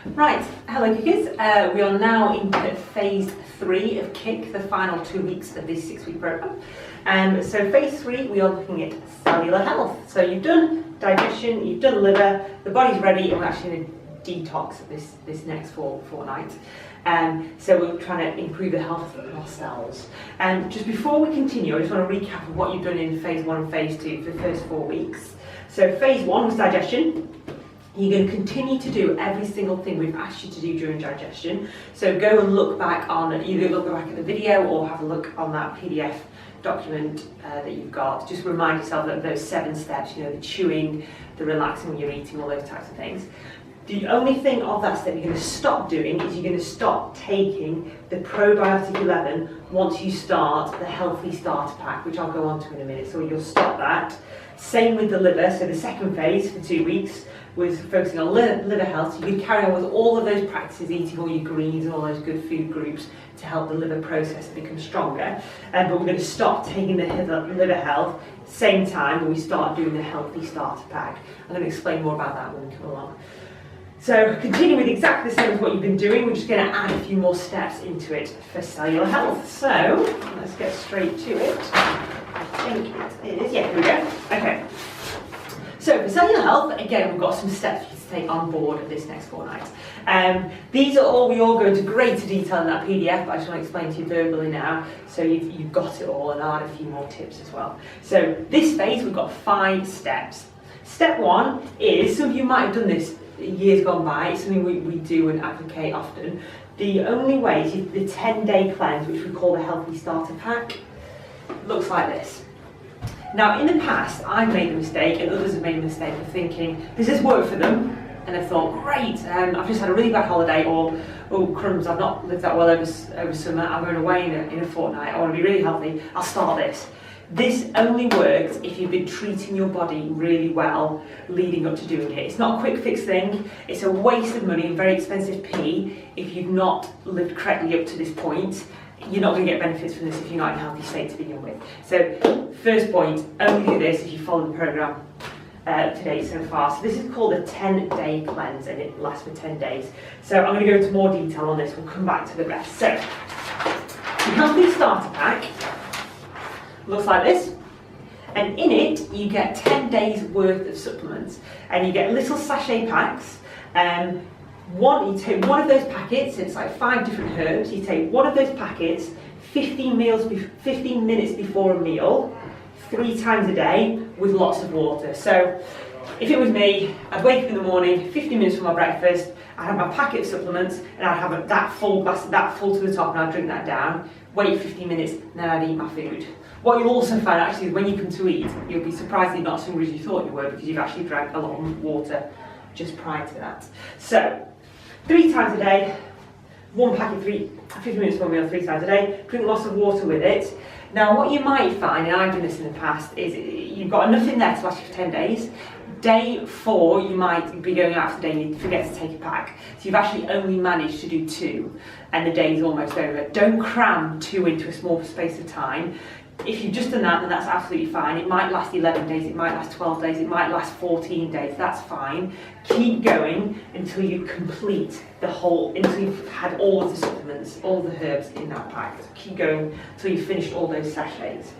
Right, hello kickers. We are now in phase 3 of KICK, the final 2 weeks of this 6-week program. So phase 3, we are looking at cellular health. So you've done digestion, you've done liver, the body's ready, and we're actually going to detox this next fortnight. So we're trying to improve the health of our cells. Just before we continue, I just want to recap of what you've done in phase 1 and phase 2 for the first 4 weeks. So phase 1 was digestion. You're going to continue to do every single thing we've asked you to do during digestion. So go and look back on, either look back at the video or have a look on that PDF document that you've got. Just remind yourself that those 7 steps, you know, the chewing, the relaxing when you're eating, all those types of things. The only thing of that step you're going to stop doing is you're going to stop taking the probiotic 11 once you start the healthy starter pack, which I'll go on to in a minute. So you'll stop that. Same with the liver. So the second phase for 2 weeks was focusing on liver health. So you can carry on with all of those practices, eating all your greens and all those good food groups to help the liver process become stronger. But we're going to stop taking the liver health same time when we start doing the healthy starter pack. I'm going to explain more about that when we come along. So continue with exactly the same as what you've been doing. We're just going to add a few more steps into it for cellular health. So let's get straight to it. I think it is. Yeah, here we go. Okay. So for cellular health, again, we've got some steps for you to take on board this next fortnight. These are all, we all go into greater detail in that PDF, but I just want to explain to you verbally now, so you've got it all, and I'll add a few more tips as well. So this phase, we've got 5 steps. Step 1 is, some of you might have done this years gone by, it's something we do and advocate often. The only way is the 10-day cleanse, which we call the Healthy Starter Pack, looks like this. Now, in the past, I've made the mistake, and others have made the mistake of thinking, does this work for them? And they've thought, great, I've just had a really bad holiday, or, oh crumbs, I've not lived that well over summer, I'm going away in a fortnight, I want to be really healthy, I'll start this. This only works if you've been treating your body really well leading up to doing it. It's not a quick fix thing, it's a waste of money and very expensive pee if you've not lived correctly up to this point. You're not going to get benefits from this if you're not in a healthy state to begin with. So first point, only do this if you follow the programme to date so far. So this is called a 10-day cleanse, and it lasts for 10 days. So I'm going to go into more detail on this, we'll come back to the rest. So the Healthy Starter Pack looks like this, and in it you get 10 days worth of supplements, and you get little sachet packs. You take one of those packets, it's like 5 different herbs, you take one of those packets 15 minutes before a meal, 3 times a day with lots of water. So if it was me, I'd wake up in the morning, 15 minutes for my breakfast, I'd have my packet of supplements, and I'd have that full glass, that full to the top, and I'd drink that down, wait 15 minutes, and then I'd eat my food. What you'll also find actually is when you come to eat, you'll be surprised you're not as hungry as you thought you were, because you've actually drank a lot of water just prior to that. So 3 times a day, one packet, 15 minutes for a meal, 3 times a day, drink lots of water with it. Now what you might find, and I've done this in the past, is you've got enough in there to last you for 10 days. Day 4, you might be going out for the day and you forget to take a pack. So you've actually only managed to do 2, and the day's almost over. Don't cram 2 into a small space of time. If you've just done that, then that's absolutely fine. It might last 11 days, it might last 12 days, it might last 14 days, that's fine. Keep going until you complete the whole, until you've had all of the supplements, all the herbs in that pack. So keep going until you've finished all those sachets.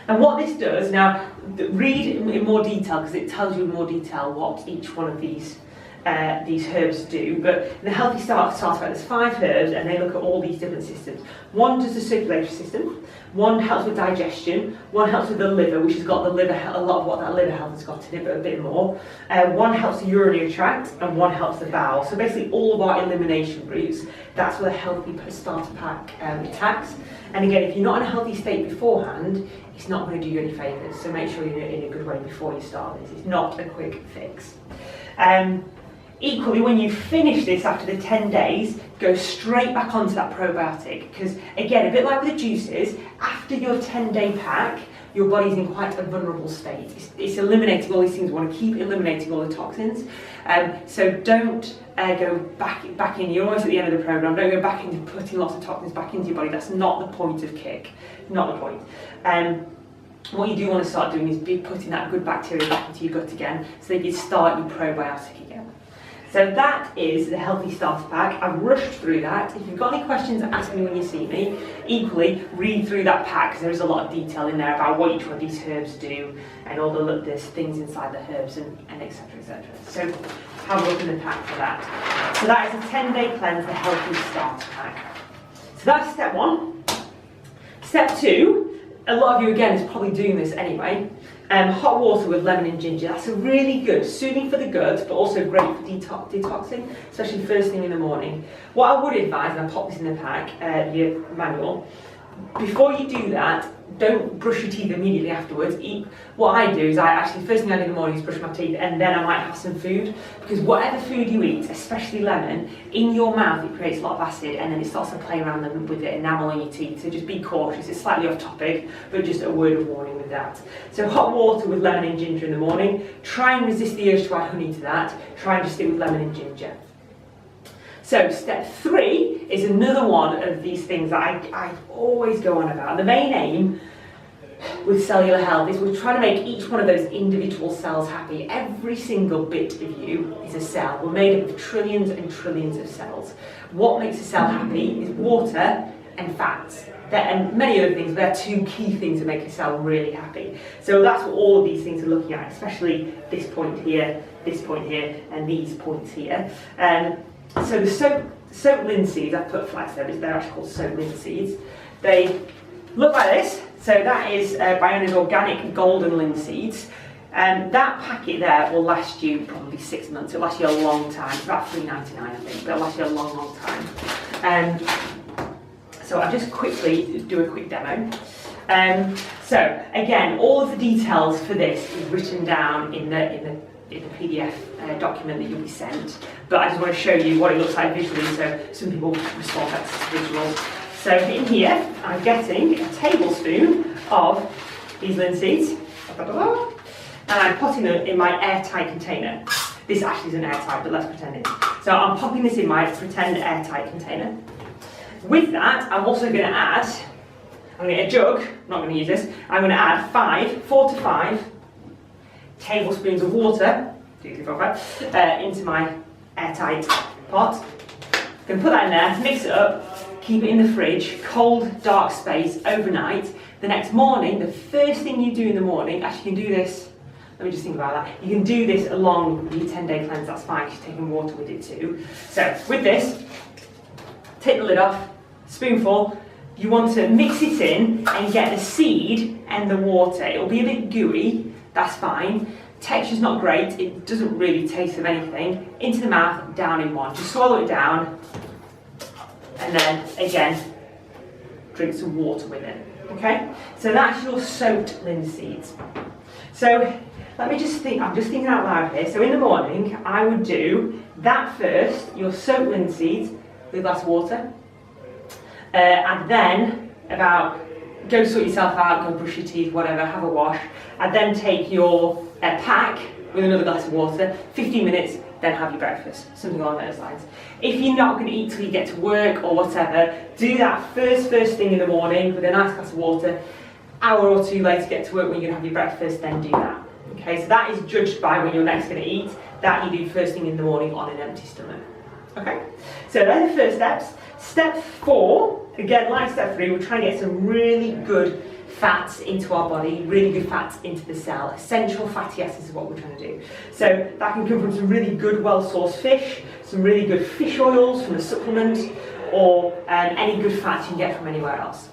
And what this does, now read in more detail, because it tells you in more detail what each one of these herbs do, but in the Healthy Starter Pack there's 5 herbs, and they look at all these different systems. One does the circulatory system, one helps with digestion, one helps with the liver, which has got the liver, a lot of what that liver health has got in it, but a bit more. One helps the urinary tract, and one helps the bowel. So basically all of our elimination routes, that's where the Healthy Starter Pack attacks. And again, if you're not in a healthy state beforehand, it's not going to do you any favours, so make sure you're in a good way before you start this. It's not a quick fix. Equally, when you finish this after the 10 days, go straight back onto that probiotic, because again, a bit like with the juices, after your 10-day pack, your body's in quite a vulnerable state. It's eliminating all these things. We want to keep eliminating all the toxins. So don't go back in. You're almost at the end of the program. Don't go back into putting lots of toxins back into your body. That's not the point of KICK. Not the point. What you do want to start doing is be putting that good bacteria back into your gut again, so that you start your probiotic again. So that is the Healthy Starter Pack. I've rushed through that. If you've got any questions, ask me when you see me. Equally, read through that pack because there is a lot of detail in there about what each one of these herbs do and all the things inside the herbs and etc. etc. So have a look in the pack for that. So that is a 10-day cleanse, the Healthy Starter Pack. So that's step 1. Step 2, a lot of you again is probably doing this anyway. Hot water with lemon and ginger. That's a really good, soothing for the gut, but also great for detoxing, especially first thing in the morning. What I would advise, and I pop this in the pack, your manual, before you do that, don't brush your teeth immediately afterwards. What I do is first thing I do in the morning is brush my teeth, and then I might have some food, because whatever food you eat, especially lemon, in your mouth it creates a lot of acid, and then it starts to play around with the enamel on your teeth. So just be cautious. It's slightly off topic, but just a word of warning with that. So hot water with lemon and ginger in the morning. Try and resist the urge to add honey to that. Try and just stick with lemon and ginger. So step 3 is another one of these things that I always go on about. The main aim with cellular health is we're trying to make each one of those individual cells happy. Every single bit of you is a cell. We're made up of trillions and trillions of cells. What makes a cell happy is water and fats. And many other things, but they're 2 key things that make a cell really happy. So that's what all of these things are looking at, especially this point here, and these points here. So the soap linseeds, I put flags there, but they're actually called soap linseeds. They look like this. So that is Biona's organic golden linseeds. That packet there will last you probably 6 months. It'll last you a long time. It's about $3.99, I think, but it'll last you a long, long time. So I'll just quickly do a quick demo. So again, all of the details for this is written down in the PDF document that you'll be sent, but I just want to show you what it looks like visually, so some people respond better to visuals. So in here, I'm getting a tablespoon of these linseeds, and I'm putting them in my airtight container. This actually isn't airtight, but let's pretend it is. So I'm popping this in my pretend airtight container. With that, I'm also going to add, I'm going to get a jug, I'm not going to use this, I'm going to add 4 to 5 tablespoons of water, into my airtight pot. I'm going to put that in there, mix it up, keep it in the fridge, cold, dark space, overnight. The next morning, the first thing you do in the morning, actually you can do this, let me just think about that. You can do this along with your 10-day cleanse, that's fine, because you're taking water with it too. So with this, take the lid off, spoonful. You want to mix it in and get the seed and the water. It'll be a bit gooey, that's fine. Texture's not great, it doesn't really taste of anything. Into the mouth, down in one. Just swallow it down, and then again, drink some water with it. Okay? So that's your soaked linseeds. So let me just think, I'm just thinking out loud here. So in the morning, I would do that first, your soaked linseeds with a glass of water. And then go sort yourself out, go brush your teeth, whatever, have a wash. And then take your pack with another glass of water, 15 minutes, then have your breakfast, something along those lines. If you're not going to eat till you get to work or whatever, do that first thing in the morning with a nice glass of water. Hour or 2 later, get to work when you're going to have your breakfast, then do that. Okay, so that is judged by when you're next going to eat. That you do first thing in the morning on an empty stomach. Okay, so they're the first steps. Step 4, again, like step 3, we're trying to get some really good fats into our body, really good fats into the cell. Essential fatty acids is what we're trying to do. So that can come from some really good, well-sourced fish, some really good fish oils from a supplement, or any good fats you can get from anywhere else.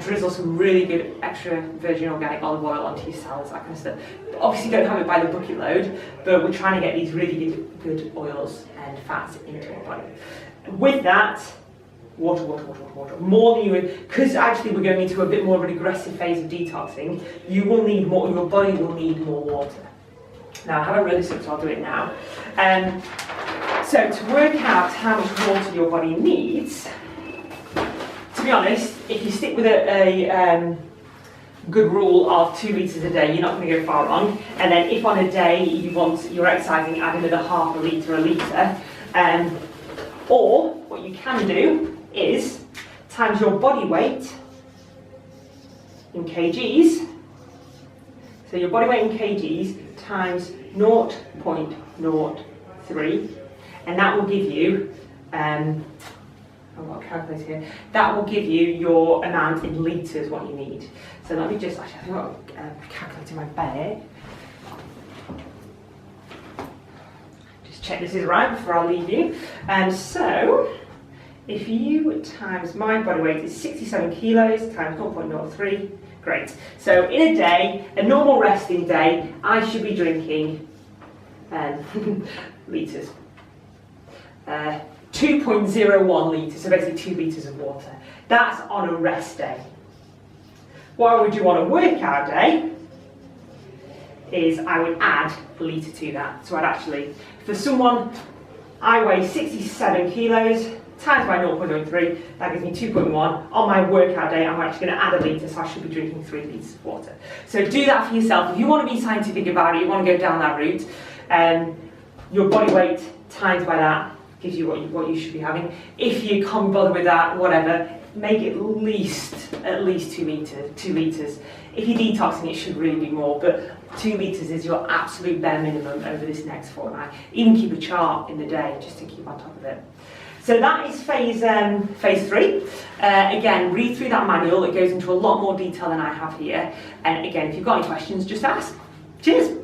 Drizzle some really good extra virgin organic olive oil onto your cells, that kind of stuff. Obviously don't have it by the bucket load, but we're trying to get these really good oils and fats into our body. With that, water. More than you would, because actually we're going into a bit more of an aggressive phase of detoxing, you will need more, your body will need more water. Now I haven't read this up, so I'll do it now. So to work out how much water your body needs, to be honest, if you stick with a good rule of 2 litres a day, you're not going to go far wrong. And then if on a day you're exercising, add another half a litre, a litre. Or what you can do is times your body weight in kgs. So your body weight in kgs times 0.03, and that will give you, I've got a calculator here, that will give you your amount in litres, what you need. So let me just, actually I think I've got a calculator in my bag. Just check this is right before I leave you. So, if you times my body weight is 67 kilos times 0.03, great. So in a day, a normal resting day, I should be drinking litres. 2.01 litres, so basically 2 litres of water. That's on a rest day. What I would do on a workout day is I would add a litre to that. So I'd actually, for someone, I weigh 67 kilos, times by 0.03, that gives me 2.1. On my workout day, I'm actually going to add a litre, so I should be drinking 3 litres of water. So do that for yourself. If you want to be scientific about it, you want to go down that route, your body weight times by that gives you what you should be having. If you can't bother with that, whatever, make it at least 2 litres. If you're detoxing, it should really be more, but 2 litres is your absolute bare minimum over this next fortnight. Even keep a chart in the day just to keep on top of it. So that is phase 3. Again, read through that manual. It goes into a lot more detail than I have here. And again, if you've got any questions, just ask. Cheers.